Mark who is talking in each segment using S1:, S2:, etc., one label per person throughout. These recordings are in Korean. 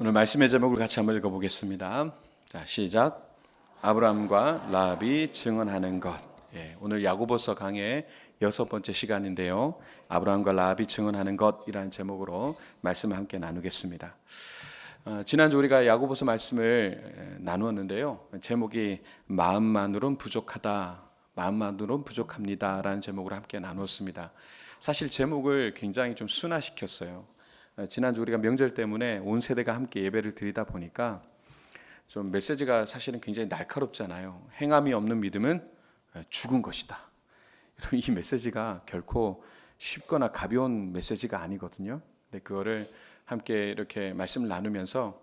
S1: 오늘 말씀의 제목을 같이 한번 읽어보겠습니다. 자, 시작. 아브라함과 라합이 증언하는 것. 오늘 야고보서 강의 6번째 시간인데요. 아브라함과 라합이 증언하는 것이라는 제목으로 말씀을 함께 나누겠습니다. 지난주 우리가 야고보서 말씀을 나누었는데요. 제목이 마음만으론 부족하다, 마음만으론 부족합니다라는 제목으로 함께 나누었습니다. 사실 제목을 굉장히 좀 순화시켰어요. 지난주 우리가 명절 때문에 온 세대가 함께 예배를 드리다 보니까 좀 메시지가 사실은 굉장히 날카롭잖아요. 행함이 없는 믿음은 죽은 것이다. 이 메시지가 결코 쉽거나 가벼운 메시지가 아니거든요. 근데 그거를 함께 이렇게 말씀을 나누면서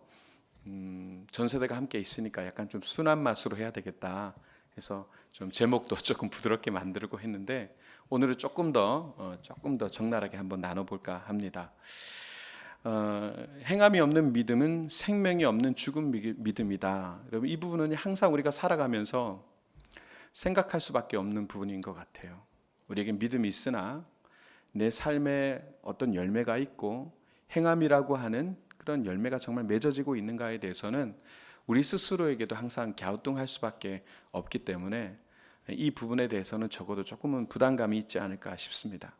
S1: 전 세대가 함께 있으니까 약간 좀 순한 맛으로 해야 되겠다 해서 좀 제목도 조금 부드럽게 만들고 했는데 오늘은 조금 더 적나라하게 한번 나눠볼까 합니다. 행함이 없는 믿음은 생명이 없는 죽은 믿음이다. 여러분, 이 부분은 항상 우리가 살아가면서 생각할 수밖에 없는 부분인 것 같아요. 우리에게 믿음이 있으나 내 삶에 어떤 열매가 있고 행함이라고 하는 그런 열매가 정말 맺어지고 있는가에 대해서는 우리 스스로에게도 항상 갸우뚱할 수밖에 없기 때문에 이 부분에 대해서는 적어도 조금은 부담감이 있지 않을까 싶습니다.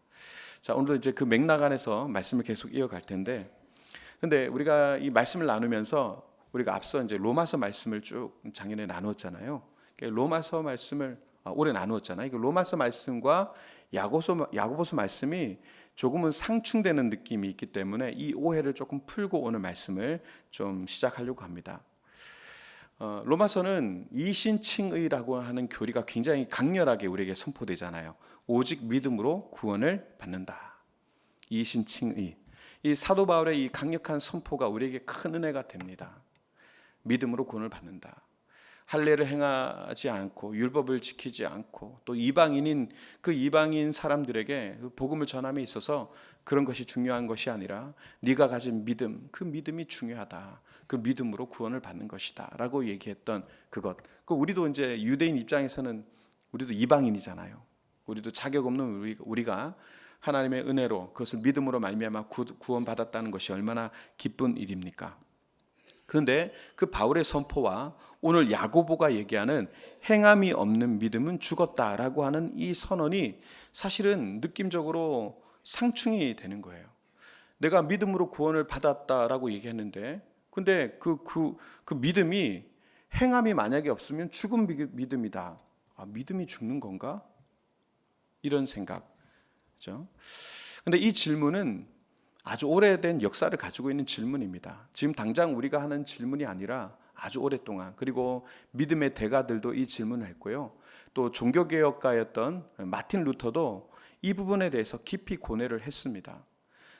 S1: 자, 오늘도 이제 그 맥락 안에서 말씀을 계속 이어갈 텐데, 근데 우리가 이 말씀을 나누면서 우리가 앞서 이제 로마서 말씀을 쭉 작년에 나누었잖아요. 로마서 말씀을 올해 나누었잖아요. 로마서 말씀과 야고보서 말씀이 조금은 상충되는 느낌이 있기 때문에 이 오해를 조금 풀고 오늘 말씀을 좀 시작하려고 합니다. 로마서는 이신칭의라고 하는 교리가 굉장히 강렬하게 우리에게 선포되잖아요. 오직 믿음으로 구원을 받는다. 이신칭의. 이 사도 바울의 이 강력한 선포가 우리에게 큰 은혜가 됩니다. 믿음으로 구원을 받는다. 할례를 행하지 않고 율법을 지키지 않고 또 이방인인 그 이방인 사람들에게 복음을 전함에 있어서 그런 것이 중요한 것이 아니라 네가 가진 믿음, 그 믿음이 중요하다. 그 믿음으로 구원을 받는 것이다 라고 얘기했던 그것. 우리도 이제 유대인 입장에서는 우리도 이방인이잖아요. 우리도 자격 없는 우리가 하나님의 은혜로 그것을 믿음으로 말미암아 구원받았다는 것이 얼마나 기쁜 일입니까? 그런데 그 바울의 선포와 오늘 야고보가 얘기하는 행함이 없는 믿음은 죽었다라고 하는 이 선언이 사실은 느낌적으로 상충이 되는 거예요. 내가 믿음으로 구원을 받았다라고 얘기했는데, 근데 그 믿음이 행함이 만약에 없으면 죽은 믿음이다. 믿음이 죽는 건가? 이런 생각. 그렇죠? 근데 이 질문은 아주 오래된 역사를 가지고 있는 질문입니다. 지금 당장 우리가 하는 질문이 아니라 아주 오랫동안, 그리고 믿음의 대가들도 이 질문을 했고요. 또 종교개혁가였던 마틴 루터도 이 부분에 대해서 깊이 고뇌를 했습니다.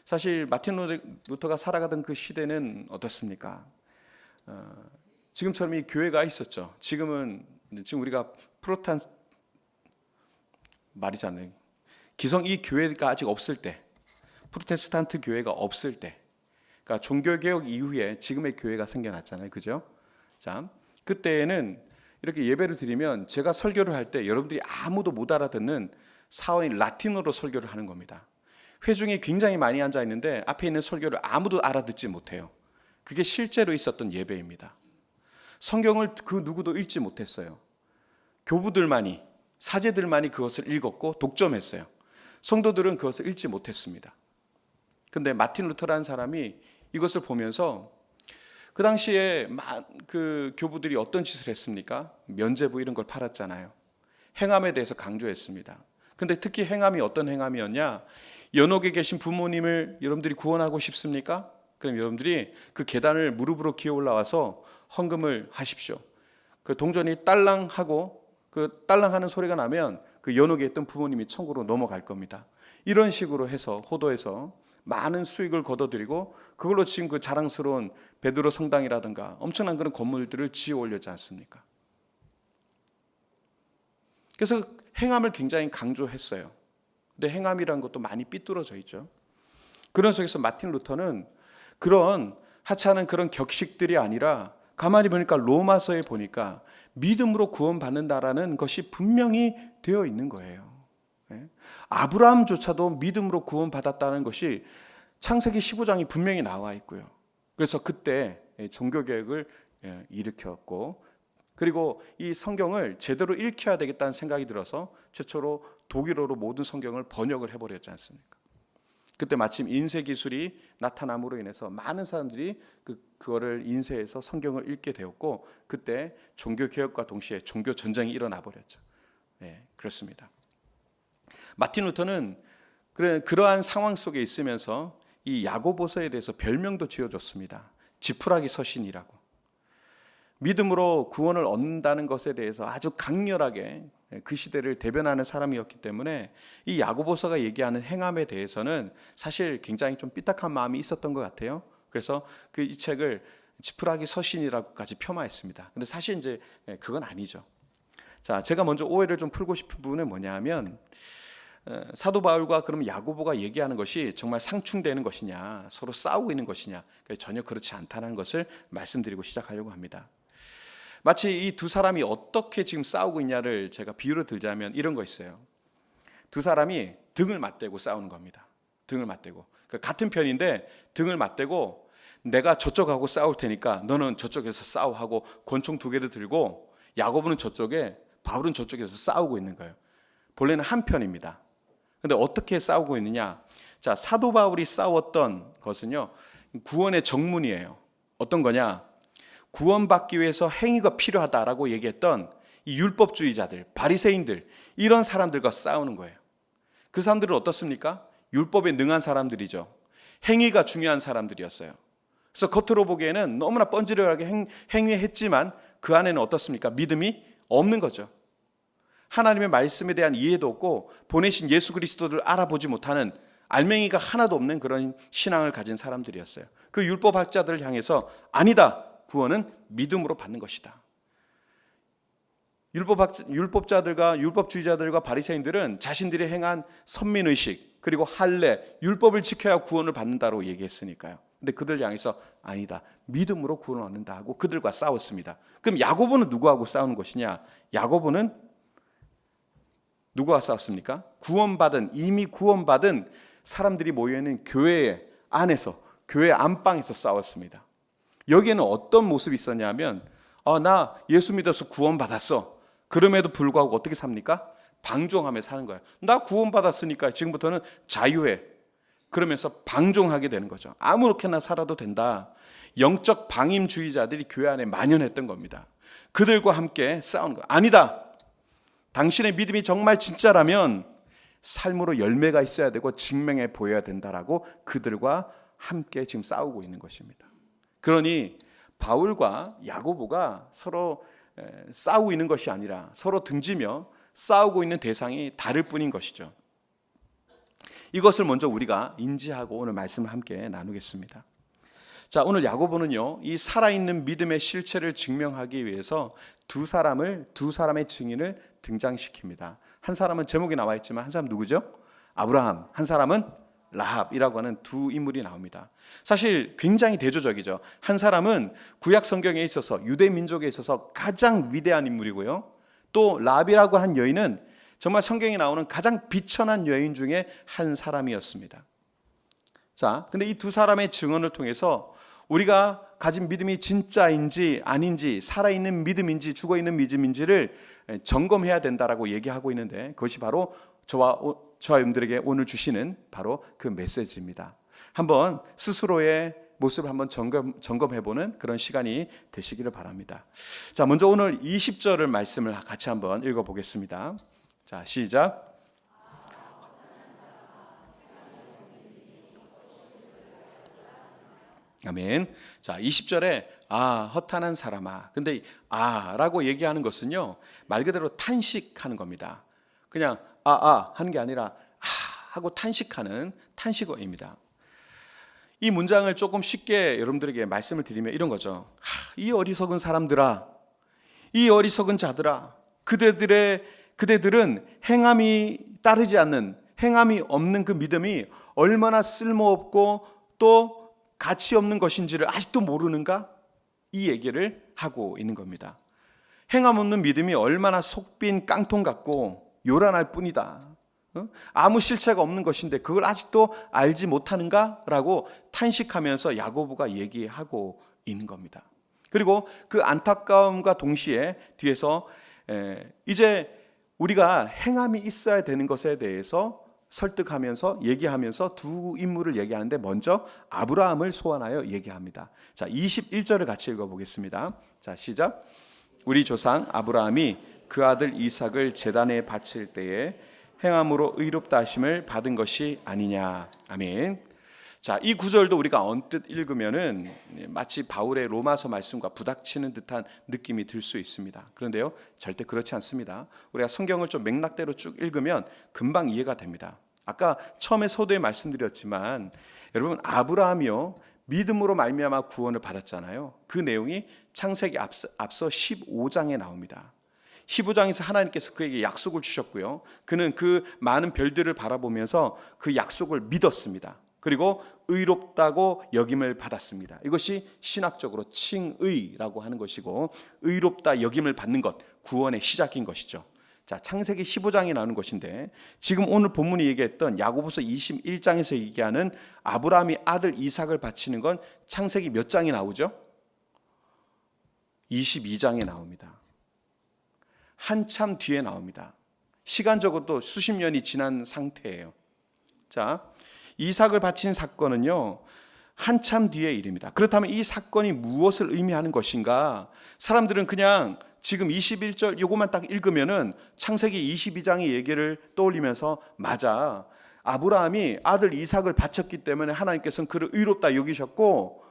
S1: 사실 마틴 루터가 살아가던 그 시대는 어떻습니까? 지금처럼 이 교회가 있었죠. 지금 우리가 프로탄 말이잖아요. 기성 이 교회가 아직 없을 때, 프로테스탄트 교회가 없을 때, 그러니까 종교개혁 이후에 지금의 교회가 생겨났잖아요. 그죠? 자, 그때에는 이렇게 예배를 드리면 제가 설교를 할 때 여러분들이 아무도 못 알아듣는 사원이 라틴어로 설교를 하는 겁니다. 회중이 굉장히 많이 앉아 있는데 앞에 있는 설교를 아무도 알아듣지 못해요. 그게 실제로 있었던 예배입니다. 성경을 그 누구도 읽지 못했어요. 교부들만이, 사제들만이 그것을 읽었고 독점했어요. 성도들은 그것을 읽지 못했습니다. 근데 마틴 루터라는 사람이 이것을 보면서 그 당시에 그 교부들이 어떤 짓을 했습니까? 면죄부 이런 걸 팔았잖아요. 행함에 대해서 강조했습니다. 근데 특히 행함이 어떤 행함이었냐? 연옥에 계신 부모님을 여러분들이 구원하고 싶습니까? 그럼 여러분들이 그 계단을 무릎으로 기어 올라와서 헌금을 하십시오. 그 동전이 딸랑하고 그 딸랑하는 소리가 나면 그 연옥에 있던 부모님이 천국으로 넘어갈 겁니다. 이런 식으로 해서 호도해서 많은 수익을 거둬들이고 그걸로 지금 그 자랑스러운 베드로 성당이라든가 엄청난 그런 건물들을 지어 올렸지 않습니까? 그래서 행함을 굉장히 강조했어요. 근데 행함이라는 것도 많이 삐뚤어져 있죠. 그런 속에서 마틴 루터는 그런 하찮은 그런 격식들이 아니라 가만히 보니까 로마서에 보니까 믿음으로 구원받는다라는 것이 분명히 되어 있는 거예요. 아브라함조차도 믿음으로 구원받았다는 것이 창세기 15장이 분명히 나와 있고요. 그래서 그때 종교개혁을 일으켰고, 그리고 이 성경을 제대로 읽혀야 되겠다는 생각이 들어서 최초로 독일어로 모든 성경을 번역을 해버렸지 않습니까? 그때 마침 인쇄 기술이 나타남으로 인해서 많은 사람들이 그거를 인쇄해서 성경을 읽게 되었고, 그때 종교 개혁과 동시에 종교 전쟁이 일어나 버렸죠. 그렇습니다. 마틴 루터는 그러한 상황 속에 있으면서 이 야고보서에 대해서 별명도 지어줬습니다. 지푸라기 서신이라고. 믿음으로 구원을 얻는다는 것에 대해서 아주 강렬하게 그 시대를 대변하는 사람이었기 때문에 이 야고보서가 얘기하는 행함에 대해서는 사실 굉장히 좀 삐딱한 마음이 있었던 것 같아요. 그래서 이 책을 지푸라기 서신이라고까지 폄하했습니다. 근데 사실 이제 그건 아니죠. 자, 제가 먼저 오해를 좀 풀고 싶은 부분은 뭐냐 하면, 사도 바울과 그럼 야고보가 얘기하는 것이 정말 상충되는 것이냐, 서로 싸우고 있는 것이냐, 전혀 그렇지 않다는 것을 말씀드리고 시작하려고 합니다. 마치 이 두 사람이 어떻게 지금 싸우고 있냐를 제가 비유를 들자면 이런 거 있어요. 두 사람이 등을 맞대고 싸우는 겁니다. 등을 맞대고, 같은 편인데 등을 맞대고 내가 저쪽하고 싸울 테니까 너는 저쪽에서 싸워 하고 권총 두 개를 들고, 야고보는 저쪽에, 바울은 저쪽에서 싸우고 있는 거예요. 본래는 한 편입니다. 근데 어떻게 싸우고 있느냐? 자, 사도 바울이 싸웠던 것은요, 구원의 정문이에요. 어떤 거냐? 구원받기 위해서 행위가 필요하다라고 얘기했던 이 율법주의자들, 바리새인들, 이런 사람들과 싸우는 거예요. 그 사람들은 어떻습니까? 율법에 능한 사람들이죠. 행위가 중요한 사람들이었어요. 그래서 겉으로 보기에는 너무나 뻔질하게 행위했지만 그 안에는 어떻습니까? 믿음이 없는 거죠. 하나님의 말씀에 대한 이해도 없고 보내신 예수 그리스도를 알아보지 못하는, 알맹이가 하나도 없는 그런 신앙을 가진 사람들이었어요. 그 율법학자들을 향해서 아니다, 구원은 믿음으로 받는 것이다. 율법자들과 율법주의자들과 바리새인들은 자신들이 행한 선민의식, 그리고 할례, 율법을 지켜야 구원을 받는다고 얘기했으니까요. 근데 그들 향해서 아니다, 믿음으로 구원을 얻는다 하고 그들과 싸웠습니다. 그럼 야고보는 누구하고 싸우는 것이냐? 야고보는 누구와 싸웠습니까? 이미 구원받은 사람들이 모여있는 교회 안에서, 교회 안방에서 싸웠습니다. 여기에는 어떤 모습이 있었냐면, 나 예수 믿어서 구원받았어. 그럼에도 불구하고 어떻게 삽니까? 방종하며 사는 거예요. 나 구원받았으니까 지금부터는 자유해. 그러면서 방종하게 되는 거죠. 아무렇게나 살아도 된다. 영적 방임주의자들이 교회 안에 만연했던 겁니다. 그들과 함께 싸우는 거예요. 아니다, 당신의 믿음이 정말 진짜라면 삶으로 열매가 있어야 되고 증명해 보여야 된다라고 그들과 함께 지금 싸우고 있는 것입니다. 그러니 바울과 야고보가 서로 싸우고 있는 것이 아니라 서로 등지며 싸우고 있는 대상이 다를 뿐인 것이죠. 이것을 먼저 우리가 인지하고 오늘 말씀을 함께 나누겠습니다. 자, 오늘 야고보는요, 이 살아있는 믿음의 실체를 증명하기 위해서 두 사람의 증인을 등장시킵니다. 한 사람은 제목이 나와 있지만 한 사람은 누구죠? 아브라함. 한 사람은 라합이라고 하는 두 인물이 나옵니다. 사실 굉장히 대조적이죠. 한 사람은 구약 성경에 있어서 유대 민족에 있어서 가장 위대한 인물이고요, 또 라합이라고 한 여인은 정말 성경에 나오는 가장 비천한 여인 중에 한 사람이었습니다. 자, 근데 이 두 사람의 증언을 통해서 우리가 가진 믿음이 진짜인지 아닌지, 살아있는 믿음인지 죽어있는 믿음인지를 점검해야 된다라고 얘기하고 있는데, 그것이 바로 저와 여러분들에게 오늘 주시는 바로 그 메시지입니다. 한번 스스로의 모습을 한번 점검해보는 그런 시간이 되시기를 바랍니다. 자, 먼저 오늘 20절을 말씀을 같이 한번 읽어보겠습니다. 자, 시작. 아멘. 자, 20절에 허탄한 사람아. 근데 라고 얘기하는 것은요, 말 그대로 탄식하는 겁니다. 그냥 하는 게 아니라 하고 탄식하는 탄식어입니다. 이 문장을 조금 쉽게 여러분들에게 말씀을 드리면 이런 거죠. 이 어리석은 사람들아, 이 어리석은 자들아, 그대들은 행함이 따르지 않는, 행함이 없는 그 믿음이 얼마나 쓸모없고 또 가치 없는 것인지를 아직도 모르는가? 이 얘기를 하고 있는 겁니다. 행함 없는 믿음이 얼마나 속빈 깡통 같고 요란할 뿐이다. 아무 실체가 없는 것인데 그걸 아직도 알지 못하는가? 라고 탄식하면서 야고보가 얘기하고 있는 겁니다. 그리고 그 안타까움과 동시에 뒤에서 이제 우리가 행함이 있어야 되는 것에 대해서 설득하면서 얘기하면서 두 인물을 얘기하는데 먼저 아브라함을 소환하여 얘기합니다. 자, 21절을 같이 읽어보겠습니다. 자, 시작. 우리 조상 아브라함이 그 아들 이삭을 제단에 바칠 때에 행함으로 의롭다 하심을 받은 것이 아니냐. 아멘. 자, 이 구절도 우리가 언뜻 읽으면은 마치 바울의 로마서 말씀과 부닥치는 듯한 느낌이 들 수 있습니다. 그런데요, 절대 그렇지 않습니다. 우리가 성경을 좀 맥락대로 쭉 읽으면 금방 이해가 됩니다. 아까 처음에 서두에 말씀드렸지만 여러분, 아브라함이요 믿음으로 말미암아 구원을 받았잖아요. 그 내용이 창세기 앞서 15장에 나옵니다. 15장에서 하나님께서 그에게 약속을 주셨고요. 그는 그 많은 별들을 바라보면서 그 약속을 믿었습니다. 그리고 의롭다고 여김을 받았습니다. 이것이 신학적으로 칭의라고 하는 것이고, 의롭다 여김을 받는 것, 구원의 시작인 것이죠. 자, 창세기 15장에 나오는 것인데, 지금 오늘 본문이 얘기했던 야고보서 21장에서 얘기하는 아브라함이 아들 이삭을 바치는 건 창세기 몇 장이 나오죠? 22장에 나옵니다. 한참 뒤에 나옵니다. 시간적으로도 수십 년이 지난 상태예요. 자, 이삭을 바친 사건은요 한참 뒤의 일입니다. 그렇다면 이 사건이 무엇을 의미하는 것인가? 사람들은 그냥 지금 21절 요것만 딱 읽으면은 창세기 22장의 얘기를 떠올리면서, 맞아, 아브라함이 아들 이삭을 바쳤기 때문에 하나님께서는 그를 의롭다 여기셨고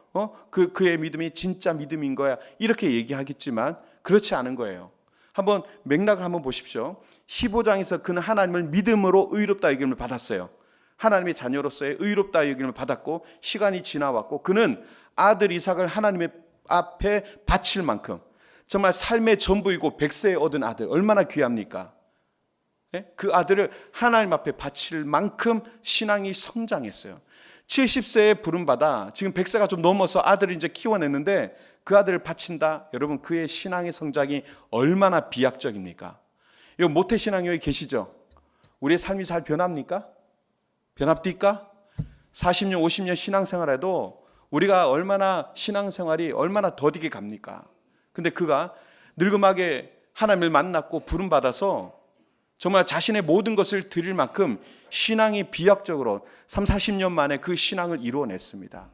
S1: 그의 믿음이 진짜 믿음인 거야, 이렇게 얘기하겠지만 그렇지 않은 거예요. 한번 맥락을 한번 보십시오. 15장에서 그는 하나님을 믿음으로 의롭다 여김을 받았어요. 하나님의 자녀로서의 의롭다 여김을 받았고, 시간이 지나왔고 그는 아들 이삭을 하나님의 앞에 바칠 만큼, 정말 삶의 전부이고 백세에 얻은 아들, 얼마나 귀합니까? 그 아들을 하나님 앞에 바칠 만큼 신앙이 성장했어요. 70세에 부름받아 지금 100세가 좀 넘어서 아들을 이제 키워냈는데 그 아들을 바친다. 여러분, 그의 신앙의 성장이 얼마나 비약적입니까? 이거 모태신앙 여기 계시죠? 우리의 삶이 잘 변합니까? 변합니까? 40년 50년 신앙생활에도 우리가 얼마나 신앙생활이 얼마나 더디게 갑니까? 근데 그가 늙음하게 하나님을 만났고 부름받아서 정말 자신의 모든 것을 드릴 만큼 신앙이 비약적으로 30-40년 만에 그 신앙을 이루어냈습니다.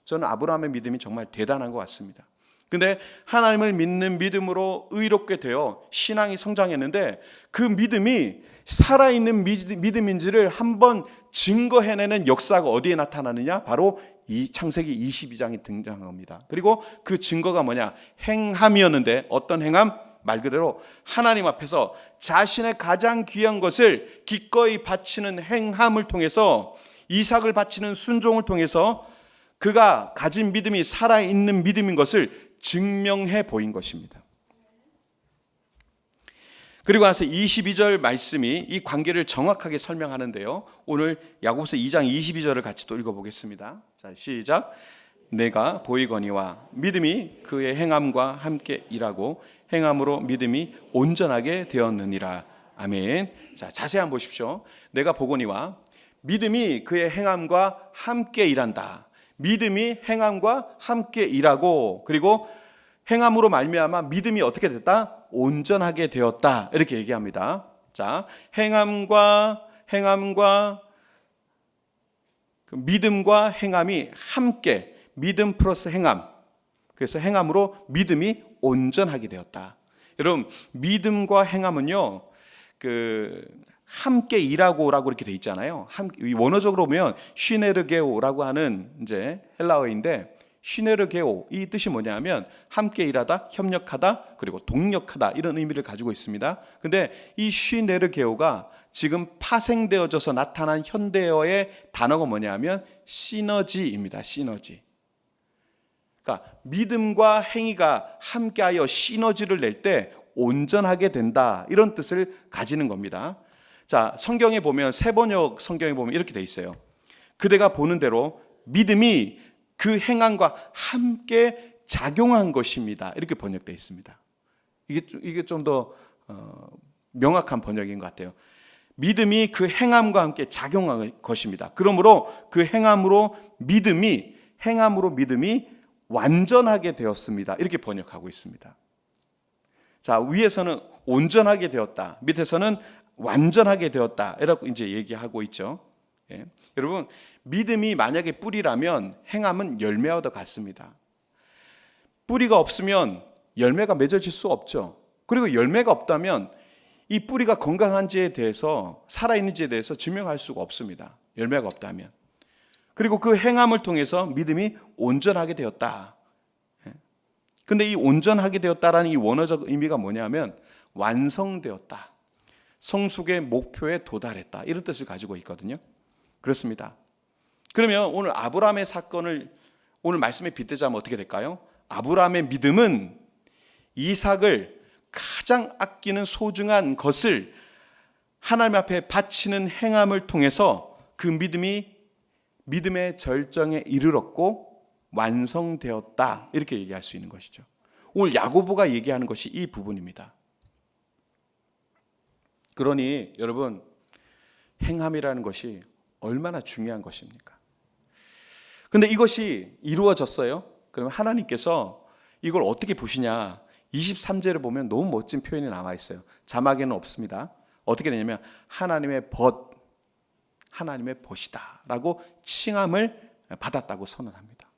S1: 저는 아브라함의 믿음이 정말 대단한 것 같습니다. 근데 하나님을 믿는 믿음으로 의롭게 되어 신앙이 성장했는데, 그 믿음이 살아있는 믿음인지를 한번 증거해내는 역사가 어디에 나타나느냐? 바로 이 창세기 22장에 등장합니다. 그리고 그 증거가 뭐냐? 행함이었는데, 어떤 행함? 말 그대로 하나님 앞에서 자신의 가장 귀한 것을 기꺼이 바치는 행함을 통해서, 이삭을 바치는 순종을 통해서 그가 가진 믿음이 살아있는 믿음인 것을 증명해 보인 것입니다. 그리고 나서 22절 말씀이 이 관계를 정확하게 설명하는데요, 오늘 야고보서 2장 22절을 같이 또 읽어보겠습니다. 자, 시작. 내가 보이거니와 믿음이 그의 행함과 함께 일하고 행함으로 믿음이 온전하게 되었느니라. 아멘. 자, 자세히 한번 보십시오. 내가 보거니와 믿음이 그의 행함과 함께 일한다. 믿음이 행함과 함께 일하고, 그리고 행함으로 말미암아 믿음이 어떻게 됐다? 온전하게 되었다. 이렇게 얘기합니다. 자, 행함과 믿음과 행함이 함께, 믿음 플러스 행함. 그래서 행함으로 믿음이 온전하게 되었다. 여러분, 믿음과 행함은요, 함께 일하고라고 이렇게 돼 있잖아요. 원어적으로 보면 시네르게오라고 하는 이제 헬라어인데, 시네르게오 이 뜻이 뭐냐면 함께 일하다, 협력하다, 그리고 동력하다, 이런 의미를 가지고 있습니다. 근데 이 시네르게오가 지금 파생되어져서 나타난 현대어의 단어가 뭐냐면 시너지입니다. 시너지. 그러니까 믿음과 행위가 함께하여 시너지를 낼 때 온전하게 된다, 이런 뜻을 가지는 겁니다. 자, 성경에 보면, 세번역 성경에 보면 이렇게 돼 있어요. 그대가 보는 대로 믿음이 그 행함과 함께 작용한 것입니다. 이렇게 번역되어 있습니다. 이게 좀 더 명확한 번역인 것 같아요. 믿음이 그 행함과 함께 작용한 것입니다. 그러므로 그 행함으로 믿음이 완전하게 되었습니다. 이렇게 번역하고 있습니다. 자, 위에서는 온전하게 되었다. 밑에서는 완전하게 되었다. 이라고 이제 얘기하고 있죠. 예. 여러분, 믿음이 만약에 뿌리라면 행함은 열매와도 같습니다. 뿌리가 없으면 열매가 맺어질 수 없죠. 그리고 열매가 없다면 이 뿌리가 건강한지에 대해서, 살아있는지에 대해서 증명할 수가 없습니다. 열매가 없다면. 그리고 그 행함을 통해서 믿음이 온전하게 되었다. 근데 이 온전하게 되었다라는 이 원어적 의미가 뭐냐면 완성되었다. 성숙의 목표에 도달했다. 이런 뜻을 가지고 있거든요. 그렇습니다. 그러면 오늘 아브라함의 사건을 오늘 말씀에 빗대자면 어떻게 될까요? 아브라함의 믿음은 이삭을 가장 아끼는 소중한 것을 하나님 앞에 바치는 행함을 통해서 그 믿음이 믿음의 절정에 이르렀고 완성되었다. 이렇게 얘기할 수 있는 것이죠. 오늘 야고보가 얘기하는 것이 이 부분입니다. 그러니 여러분, 행함이라는 것이 얼마나 중요한 것입니까? 근데 이것이 이루어졌어요. 그러면 하나님께서 이걸 어떻게 보시냐? 23절을 보면 너무 멋진 표현이 나와 있어요. 자막에는 없습니다. 어떻게 되냐면 하나님의 벗, 하나님의 벗이다 라고 칭함을 받았다고 선언합니다.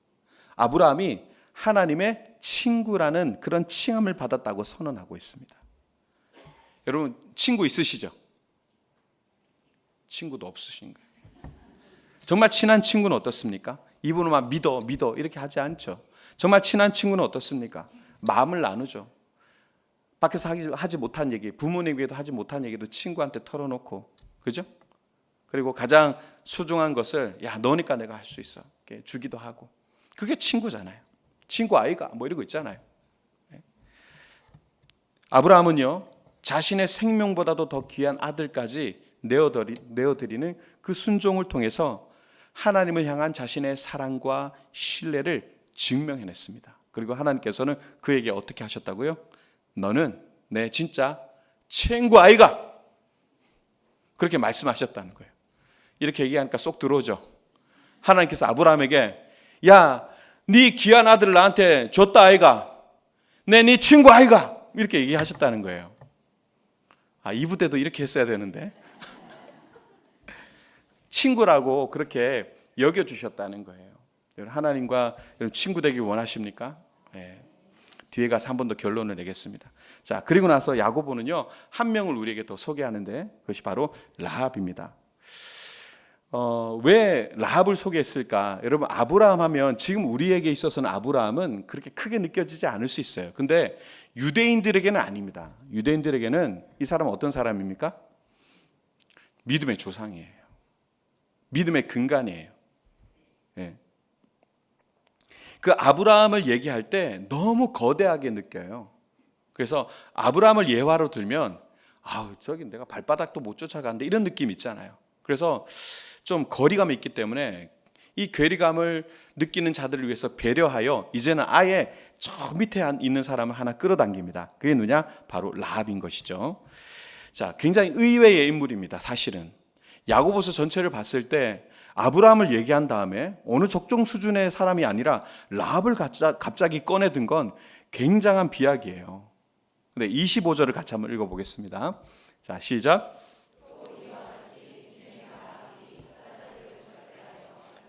S1: 아브라함이 하나님의 친구라는 그런 칭함을 받았다고 선언하고 있습니다. 여러분, 친구 있으시죠? 친구도 없으신 거예요. 정말 친한 친구는 어떻습니까? 이분은 막 믿어 이렇게 하지 않죠. 정말 친한 친구는 어떻습니까? 마음을 나누죠. 밖에서 하지 못한 얘기, 부모님에게도 하지 못한 얘기도 친구한테 털어놓고, 그죠? 그리고 가장 소중한 것을 야, 너니까 내가 할 수 있어 이렇게 주기도 하고. 그게 친구잖아요. 친구 아이가 뭐 이런 거 있잖아요. 아브라함은요, 자신의 생명보다도 더 귀한 아들까지 내어드리는 그 순종을 통해서 하나님을 향한 자신의 사랑과 신뢰를 증명해냈습니다. 그리고 하나님께서는 그에게 어떻게 하셨다고요? 너는 내 진짜 친구 아이가, 그렇게 말씀하셨다는 거예요. 이렇게 얘기하니까 쏙 들어오죠. 하나님께서 아브라함에게 야, 네 귀한 아들을 나한테 줬다 아이가, 네 친구 아이가, 이렇게 얘기하셨다는 거예요. 아, 이 부대도 이렇게 했어야 되는데 친구라고 그렇게 여겨주셨다는 거예요. 하나님과 친구 되길 원하십니까? 네. 뒤에 가서 한 번 더 결론을 내겠습니다. 자, 그리고 나서 야고보는요, 한 명을 우리에게 더 소개하는데 그것이 바로 라합입니다. 왜 라합을 소개했을까? 여러분, 아브라함 하면 지금 우리에게 있어서는 아브라함은 그렇게 크게 느껴지지 않을 수 있어요. 근데 유대인들에게는 아닙니다. 유대인들에게는 이 사람은 어떤 사람입니까? 믿음의 조상이에요. 믿음의 근간이에요. 네. 그 아브라함을 얘기할 때 너무 거대하게 느껴요. 그래서 아브라함을 예화로 들면 저기 내가 발바닥도 못 쫓아가는데 이런 느낌 있잖아요. 그래서 좀 거리감이 있기 때문에 이 괴리감을 느끼는 자들을 위해서 배려하여 이제는 아예 저 밑에 있는 사람을 하나 끌어당깁니다. 그게 누냐? 바로 라합인 것이죠. 자, 굉장히 의외의 인물입니다. 사실은 야고보서 전체를 봤을 때 아브라함을 얘기한 다음에 어느 적종 수준의 사람이 아니라 라합을 갑자기 꺼내든 건 굉장한 비약이에요. 근데 25절을 같이 한번 읽어보겠습니다. 자, 시작.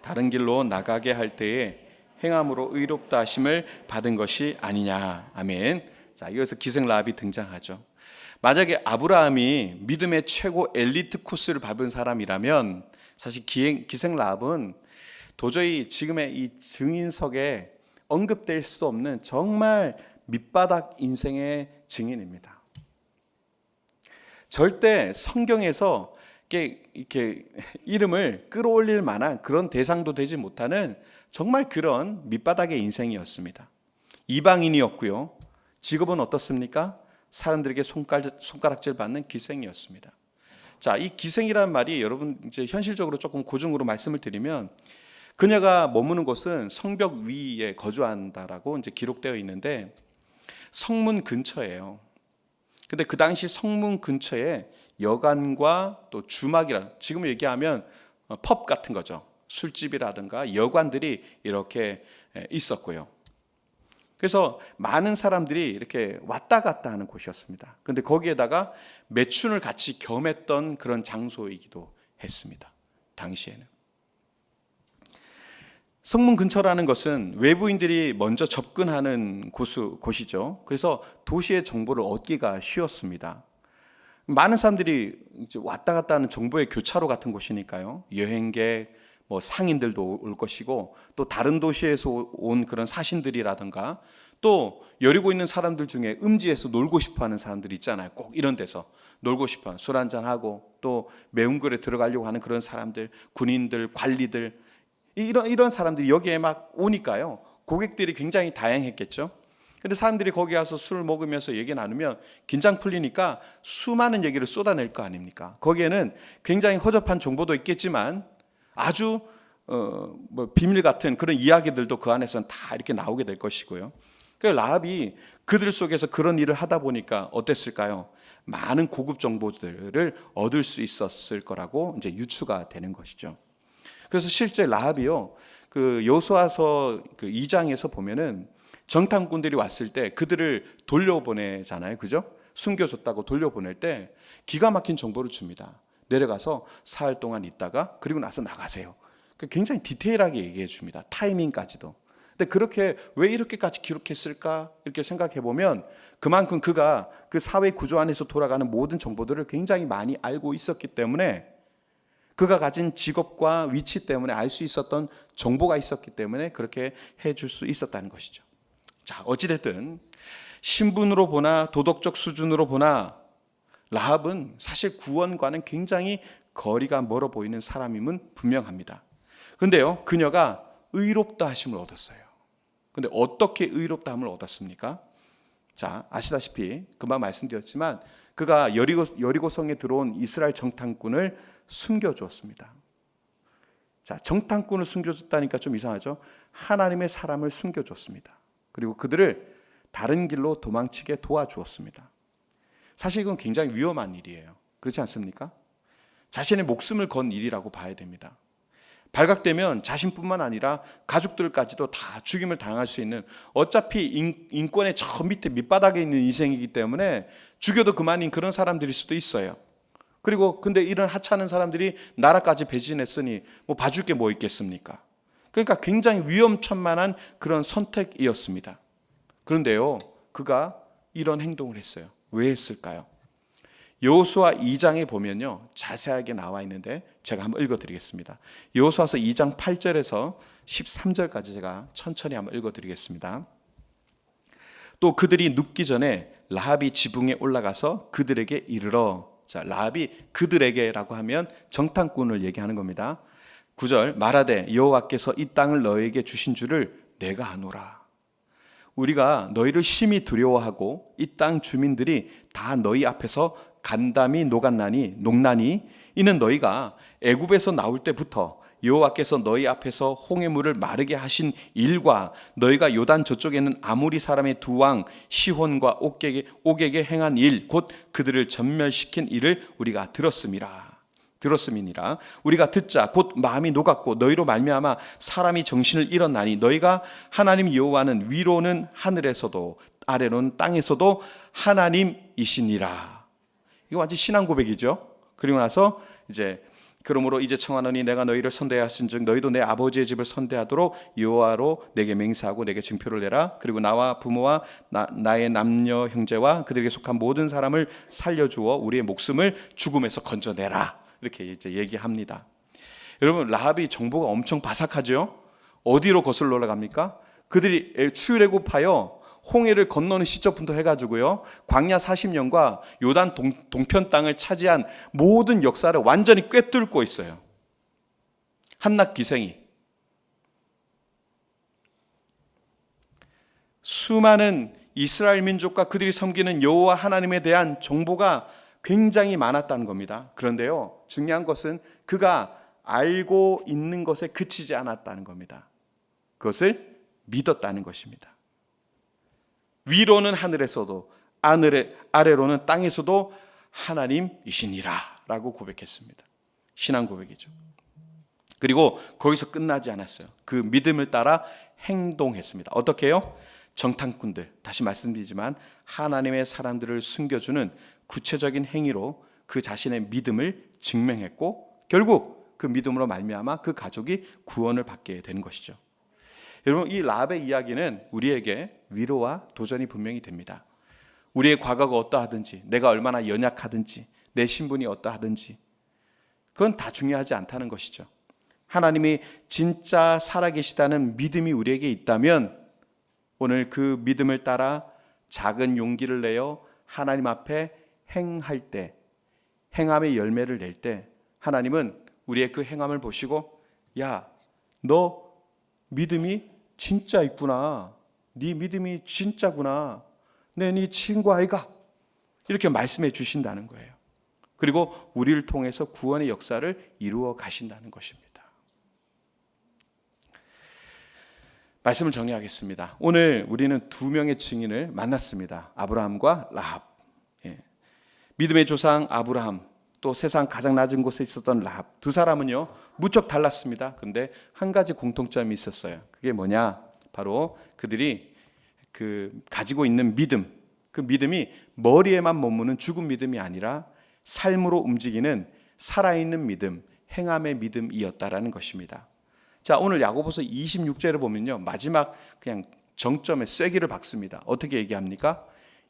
S1: 다른 길로 나가게 할 때에 행함으로 의롭다 하심을 받은 것이 아니냐. 아멘. 자, 여기서 기생 라합이 등장하죠. 만약에 아브라함이 믿음의 최고 엘리트 코스를 밟은 사람이라면 사실 기생 라합은 도저히 지금의 이 증인석에 언급될 수도 없는 정말 밑바닥 인생의 증인입니다. 절대 성경에서 이렇게 이름을 끌어올릴 만한 그런 대상도 되지 못하는 정말 그런 밑바닥의 인생이었습니다. 이방인이었고요. 직업은 어떻습니까? 사람들에게 손가락질 받는 기생이었습니다. 자, 이 기생이라는 말이 여러분 이제 현실적으로 조금 고증으로 말씀을 드리면 그녀가 머무는 곳은 성벽 위에 거주한다라고 이제 기록되어 있는데 성문 근처예요. 근데 그 당시 성문 근처에 여관과 또 주막이라 지금 얘기하면 펍 같은 거죠. 술집이라든가 여관들이 이렇게 있었고요. 그래서 많은 사람들이 이렇게 왔다 갔다 하는 곳이었습니다. 근데 거기에다가 매춘을 같이 겸했던 그런 장소이기도 했습니다. 당시에는. 성문 근처라는 것은 외부인들이 먼저 접근하는 곳이죠. 그래서 도시의 정보를 얻기가 쉬웠습니다. 많은 사람들이 이제 왔다 갔다 하는 정보의 교차로 같은 곳이니까요. 여행객, 상인들도 올 것이고, 또 다른 도시에서 온 그런 사신들이라든가, 또 여리고 있는 사람들 중에 음지에서 놀고 싶어하는 사람들이 있잖아요. 꼭 이런 데서 놀고 싶어, 술 한잔 하고, 또 매운 굴에 들어가려고 하는 그런 사람들, 군인들, 관리들, 이런 사람들이 여기에 막 오니까요. 고객들이 굉장히 다양했겠죠. 근데 사람들이 거기 가서 술 먹으면서 얘기 나누면 긴장 풀리니까 수많은 얘기를 쏟아낼 거 아닙니까? 거기에는 굉장히 허접한 정보도 있겠지만 아주 비밀 같은 그런 이야기들도 그 안에서는 다 이렇게 나오게 될 것이고요. 그 라합이 그들 속에서 그런 일을 하다 보니까 어땠을까요? 많은 고급 정보들을 얻을 수 있었을 거라고 이제 유추가 되는 것이죠. 그래서 실제 라합이요, 그 여호수아서 그 2장에서 보면은 정탐꾼들이 왔을 때 그들을 돌려보내잖아요, 그죠? 숨겨줬다고 돌려보낼 때 기가 막힌 정보를 줍니다. 내려가서 사흘 동안 있다가 그리고 나서 나가세요. 굉장히 디테일하게 얘기해 줍니다. 타이밍까지도. 근데 그렇게 왜 이렇게까지 기록했을까 이렇게 생각해 보면 그만큼 그가 그 사회 구조 안에서 돌아가는 모든 정보들을 굉장히 많이 알고 있었기 때문에, 그가 가진 직업과 위치 때문에 알 수 있었던 정보가 있었기 때문에 그렇게 해줄 수 있었다는 것이죠. 자, 어찌됐든 신분으로 보나 도덕적 수준으로 보나 라합은 사실 구원과는 굉장히 거리가 멀어 보이는 사람임은 분명합니다. 근데요, 그녀가 의롭다 하심을 얻었어요. 근데 어떻게 의롭다 함을 얻었습니까? 자, 아시다시피 금방 말씀드렸지만 그가 여리고성에 들어온 이스라엘 정탐꾼을 숨겨주었습니다. 자, 정탐꾼을 숨겨줬다니까 좀 이상하죠? 하나님의 사람을 숨겨줬습니다. 그리고 그들을 다른 길로 도망치게 도와주었습니다. 사실 이건 굉장히 위험한 일이에요. 그렇지 않습니까? 자신의 목숨을 건 일이라고 봐야 됩니다. 발각되면 자신뿐만 아니라 가족들까지도 다 죽임을 당할 수 있는, 어차피 인권의 저 밑에 밑바닥에 있는 인생이기 때문에 죽여도 그만인 그런 사람들일 수도 있어요. 그리고 근데 이런 하찮은 사람들이 나라까지 배신했으니 봐줄 게 뭐 있겠습니까? 그러니까 굉장히 위험천만한 그런 선택이었습니다. 그런데요, 그가 이런 행동을 했어요. 왜 했을까요? 여호수아 2장에 보면요, 자세하게 나와 있는데 제가 한번 읽어드리겠습니다. 여호수아서 2장 8절에서 13절까지 제가 천천히 한번 읽어드리겠습니다. 또 그들이 눕기 전에 라합이 지붕에 올라가서 그들에게 이르러, 자, 라합이 그들에게라고 하면 정탐꾼을 얘기하는 겁니다. 9절, 말하되 여호와께서 이 땅을 너에게 주신 줄을 내가 아노라. 우리가 너희를 심히 두려워하고 이 땅 주민들이 다 너희 앞에서 간담이 녹나니 이는 너희가 애굽에서 나올 때부터 여호와께서 너희 앞에서 홍해물을 마르게 하신 일과 너희가 요단 저쪽에 있는 아모리 사람의 두 왕 시혼과 옥에게 행한 일, 곧 그들을 전멸시킨 일을 우리가 들었음이니라. 우리가 듣자 곧 마음이 녹았고 너희로 말미암아 사람이 정신을 잃었나니 너희가 하나님 여호와는 위로는 하늘에서도 아래로는 땅에서도 하나님이시니라. 이거 완전 신앙 고백이죠. 그리고 나서 이제 그러므로 이제 청하노니 내가 너희를 선대하신즉 너희도 내 아버지의 집을 선대하도록 여호와로 내게 맹세하고 내게 증표를 내라. 그리고 나와 부모와 나의 남녀 형제와 그들에게 속한 모든 사람을 살려주어 우리의 목숨을 죽음에서 건져내라. 이렇게 이제 얘기합니다. 여러분, 라합이 정보가 엄청 바삭하죠. 어디로 거슬러 올라갑니까? 그들이 출애굽하여 홍해를 건너는 시점부터 해가지고요, 광야 40년과 요단 동편 땅을 차지한 모든 역사를 완전히 꿰뚫고 있어요. 한낱 기생이. 수많은 이스라엘 민족과 그들이 섬기는 여호와 하나님에 대한 정보가 굉장히 많았다는 겁니다. 그런데요, 중요한 것은 그가 알고 있는 것에 그치지 않았다는 겁니다. 그것을 믿었다는 것입니다. 위로는 하늘에서도 아래로는 땅에서도 하나님이시니라 라고 고백했습니다. 신앙 고백이죠. 그리고 거기서 끝나지 않았어요. 그 믿음을 따라 행동했습니다. 어떻게 해요? 정탐꾼들, 다시 말씀드리지만 하나님의 사람들을 숨겨주는 구체적인 행위로 그 자신의 믿음을 증명했고 결국 그 믿음으로 말미암아 그 가족이 구원을 받게 되는 것이죠. 여러분, 이 라합의 이야기는 우리에게 위로와 도전이 분명히 됩니다. 우리의 과거가 어떠하든지, 내가 얼마나 연약하든지, 내 신분이 어떠하든지 그건 다 중요하지 않다는 것이죠. 하나님이 진짜 살아계시다는 믿음이 우리에게 있다면 오늘 그 믿음을 따라 작은 용기를 내어 하나님 앞에 행할 때, 행함의 열매를 낼 때 하나님은 우리의 그 행함을 보시고 야, 너 믿음이 진짜 있구나. 네 믿음이 진짜구나. 네 친구 아이가. 이렇게 말씀해 주신다는 거예요. 그리고 우리를 통해서 구원의 역사를 이루어 가신다는 것입니다. 말씀을 정리하겠습니다. 오늘 우리는 두 명의 증인을 만났습니다. 아브라함과 라합. 믿음의 조상 아브라함, 또 세상 가장 낮은 곳에 있었던 라합, 두 사람은요 무척 달랐습니다. 그런데 한 가지 공통점이 있었어요. 그게 뭐냐? 바로 그들이 가지고 있는 믿음, 그 믿음이 머리에만 머무는 죽은 믿음이 아니라 삶으로 움직이는 살아있는 믿음, 행함의 믿음이었다라는 것입니다. 자, 오늘 야고보서 26절을 보면요 마지막 그냥 정점에 쐐기를 박습니다. 어떻게 얘기합니까?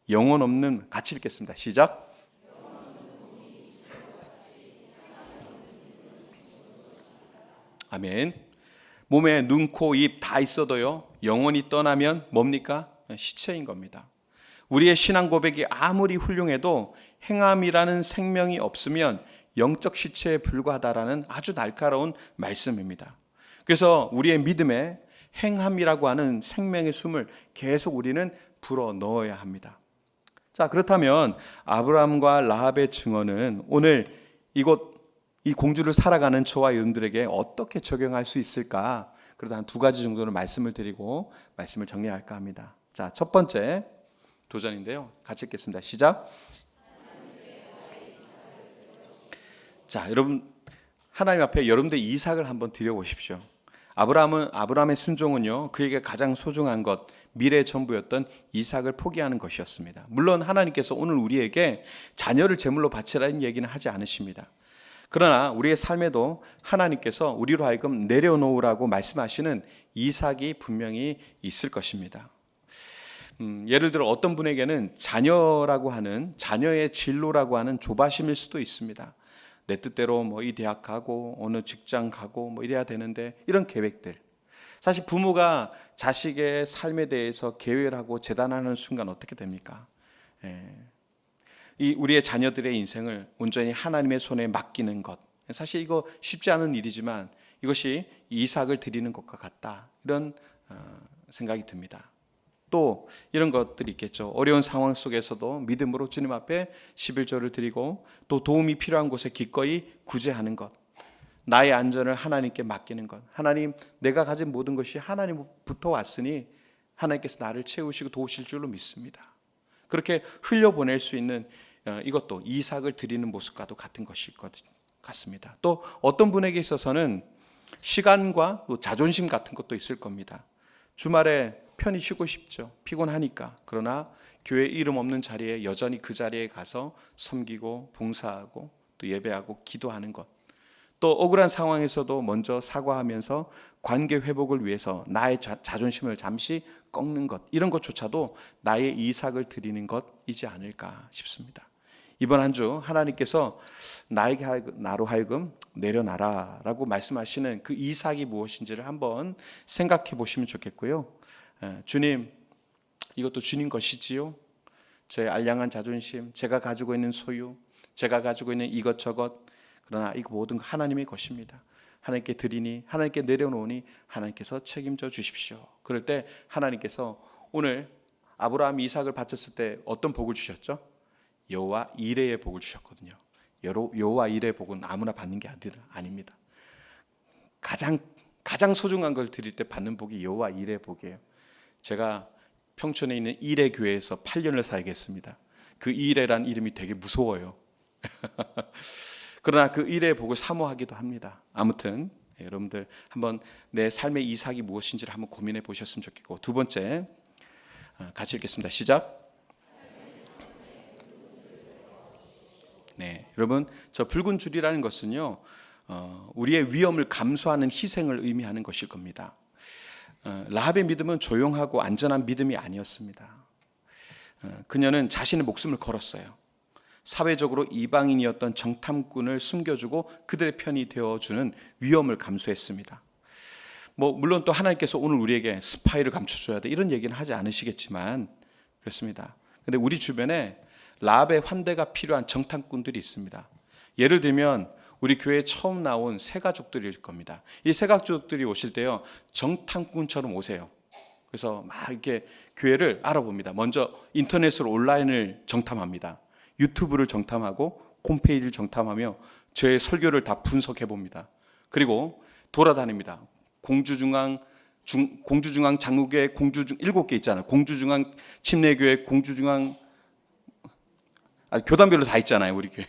S1: 영혼 없는, 같이 읽겠습니다. 시작. 아멘. 몸에 눈, 코, 입 다 있어도요 영혼이 떠나면 뭡니까? 시체인 겁니다. 우리의 신앙 고백이 아무리 훌륭해도 행함이라는 생명이 없으면 영적 시체에 불과하다라는 아주 날카로운 말씀입니다. 그래서 우리의 믿음에 행함이라고 하는 생명의 숨을 계속 우리는 불어 넣어야 합니다. 자, 그렇다면 아브라함과 라합의 증언은 오늘 이 공주를 살아가는 저와 여러분들에게 어떻게 적용할 수 있을까? 그래서 한 두 가지 정도는 말씀을 드리고 말씀을 정리할까 합니다. 자, 첫 번째 도전인데요. 같이 읽겠습니다. 시작. 자, 여러분 하나님 앞에 여러분들 이삭을 한번 드려보십시오. 아브라함의 순종은요 그에게 가장 소중한 것, 미래의 전부였던 이삭을 포기하는 것이었습니다. 물론 하나님께서 오늘 우리에게 자녀를 제물로 바치라는 얘기는 하지 않으십니다. 그러나 우리의 삶에도 하나님께서 우리로 하여금 내려놓으라고 말씀하시는 이삭이 분명히 있을 것입니다. 예를 들어 어떤 분에게는 자녀의 진로라고 하는 조바심일 수도 있습니다. 내 뜻대로 이 대학 가고 어느 직장 가고 이래야 되는데 이런 계획들. 사실 부모가 자식의 삶에 대해서 계획을 하고 재단하는 순간 어떻게 됩니까? 우리의 자녀들의 인생을 온전히 하나님의 손에 맡기는 것, 사실 이거 쉽지 않은 일이지만 이것이 이삭을 드리는 것과 같다, 이런 생각이 듭니다. 또 이런 것들이 있겠죠. 어려운 상황 속에서도 믿음으로 주님 앞에 11조를 드리고 또 도움이 필요한 곳에 기꺼이 구제하는 것, 나의 안전을 하나님께 맡기는 것. 하나님, 내가 가진 모든 것이 하나님부터 왔으니 하나님께서 나를 채우시고 도우실 줄로 믿습니다. 그렇게 흘려보낼 수 있는 이것도 이삭을 드리는 모습과도 같은 것일 것 같습니다. 또 어떤 분에게 있어서는 시간과 또 자존심 같은 것도 있을 겁니다. 주말에 편히 쉬고 싶죠. 피곤하니까. 그러나 교회 이름 없는 자리에 여전히 그 자리에 가서 섬기고 봉사하고 또 예배하고 기도하는 것. 또 억울한 상황에서도 먼저 사과하면서 관계 회복을 위해서 나의 자존심을 잠시 꺾는 것, 이런 것조차도 나의 이삭을 드리는 것이지 않을까 싶습니다. 이번 한 주 하나님께서 나로 하여금 내려놔라라고 말씀하시는 그 이삭이 무엇인지를 한번 생각해 보시면 좋겠고요. 주님, 이것도 주님 것이지요. 저의 알량한 자존심, 제가 가지고 있는 소유, 제가 가지고 있는 이것저것, 그러나 이거 모든 하나님의 것입니다. 하나님께 드리니, 하나님께 내려놓으니 하나님께서 책임져 주십시오. 그럴 때 하나님께서 오늘 아브라함 이삭을 바쳤을 때 어떤 복을 주셨죠? 여호와 이레의 복을 주셨거든요. 여호와 이레의 복은 아무나 받는 게 아닙니다. 가장 소중한 걸 드릴 때 받는 복이 여호와 이레의 복이에요. 제가 평촌에 있는 이레 교회에서 8년을 살겠습니다. 그 이레란 이름이 되게 무서워요. 그러나 그 이레의 복을 사모하기도 합니다. 아무튼 여러분들 한번 내 삶의 이삭이 무엇인지를 한번 고민해 보셨으면 좋겠고, 두 번째, 같이 읽겠습니다. 시작. 네, 여러분, 저 붉은 줄이라는 것은요, 우리의 위험을 감수하는 희생을 의미하는 것일 겁니다. 라합의 믿음은 조용하고 안전한 믿음이 아니었습니다. 그녀는 자신의 목숨을 걸었어요. 사회적으로 이방인이었던 정탐꾼을 숨겨주고 그들의 편이 되어주는 위험을 감수했습니다. 물론 또 하나님께서 오늘 우리에게 스파이를 감춰줘야 돼 이런 얘기는 하지 않으시겠지만 그렇습니다. 근데 우리 주변에 라합의 환대가 필요한 정탐꾼들이 있습니다. 예를 들면 우리 교회에 처음 나온 새 가족들일 겁니다. 이 새 가족들이 오실 때요, 정탐꾼처럼 오세요. 그래서 막 이렇게 교회를 알아봅니다. 먼저 인터넷으로 온라인을 정탐합니다. 유튜브를 정탐하고 홈페이지를 정탐하며 저의 설교를 다 분석해 봅니다. 그리고 돌아다닙니다. 공주중앙 장로교회 공주중 7개 있잖아요. 공주중앙 침례교회 공주중앙 교단별로 다 있잖아요. 우리 교회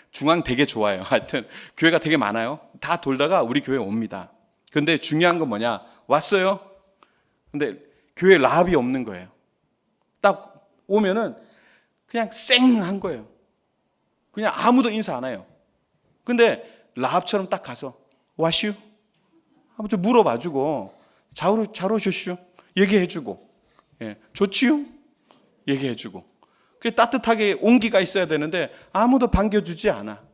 S1: 중앙 되게 좋아요. 하여튼 교회가 되게 많아요. 다 돌다가 우리 교회에 옵니다. 그런데 중요한 건 뭐냐? 왔어요. 근데 교회에 라합이 없는 거예요. 딱 오면은 그냥 쌩한 거예요. 그냥 아무도 인사 안 해요. 근데 라합처럼 딱 가서 와슈? 한번 좀 물어봐주고 잘 오셨슈? 얘기해주고 좋지요? 얘기해주고 그 따뜻하게 온기가 있어야 되는데 아무도 반겨주지 않아.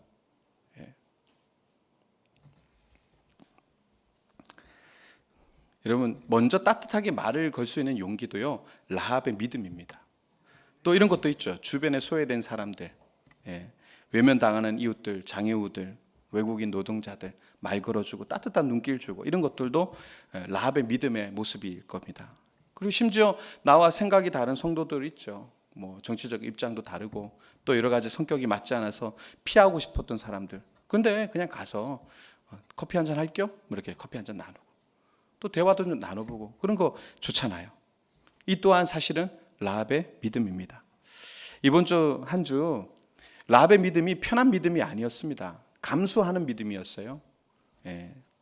S1: 여러분, 먼저 따뜻하게 말을 걸 수 있는 용기도요, 라합의 믿음입니다. 또 이런 것도 있죠. 주변에 소외된 사람들, 외면당하는 이웃들, 장애우들, 외국인 노동자들 말 걸어주고 따뜻한 눈길 주고 이런 것들도 라합의 믿음의 모습일 겁니다. 그리고 심지어 나와 생각이 다른 성도들 있죠. 정치적 입장도 다르고 또 여러 가지 성격이 맞지 않아서 피하고 싶었던 사람들. 근데 그냥 가서 커피 한잔 할게요? 이렇게 커피 한잔 나누고 또 대화도 좀 나눠보고 그런 거 좋잖아요. 이 또한 사실은 라합의 믿음입니다. 이번 주 한 주 라합의 믿음이 편한 믿음이 아니었습니다. 감수하는 믿음이었어요.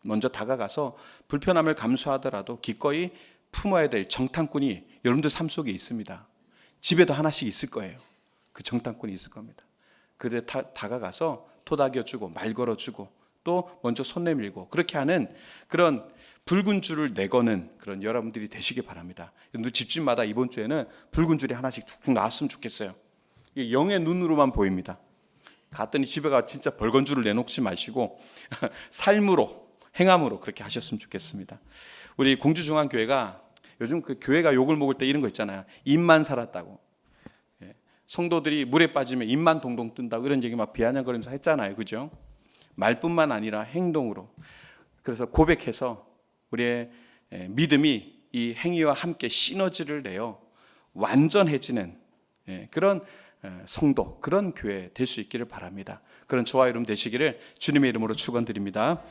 S1: 먼저 다가가서 불편함을 감수하더라도 기꺼이 품어야 될 정탐꾼이 여러분들 삶 속에 있습니다. 집에도 하나씩 있을 거예요. 그 정탐꾼이 있을 겁니다. 그들 다가가서 토닥여주고 말 걸어주고 또 먼저 손 내밀고 그렇게 하는 그런 붉은 줄을 내거는 그런 여러분들이 되시기 바랍니다. 집집마다 이번 주에는 붉은 줄이 하나씩 툭툭 나왔으면 좋겠어요. 이게 영의 눈으로만 보입니다. 갔더니 집에 가 진짜 벌건 줄을 내놓지 마시고 삶으로 행함으로 그렇게 하셨으면 좋겠습니다. 우리 공주중앙교회가 요즘 그 교회가 욕을 먹을 때 이런 거 있잖아요. 입만 살았다고. 성도들이 물에 빠지면 입만 동동 뜬다고 이런 얘기 막 비아냥거리면서 했잖아요. 그죠? 말뿐만 아니라 행동으로. 그래서 고백해서 우리의 믿음이 이 행위와 함께 시너지를 내어 완전해지는 그런 성도, 그런 교회 될 수 있기를 바랍니다. 그런 저와 여러분 되시기를 주님의 이름으로 축원드립니다.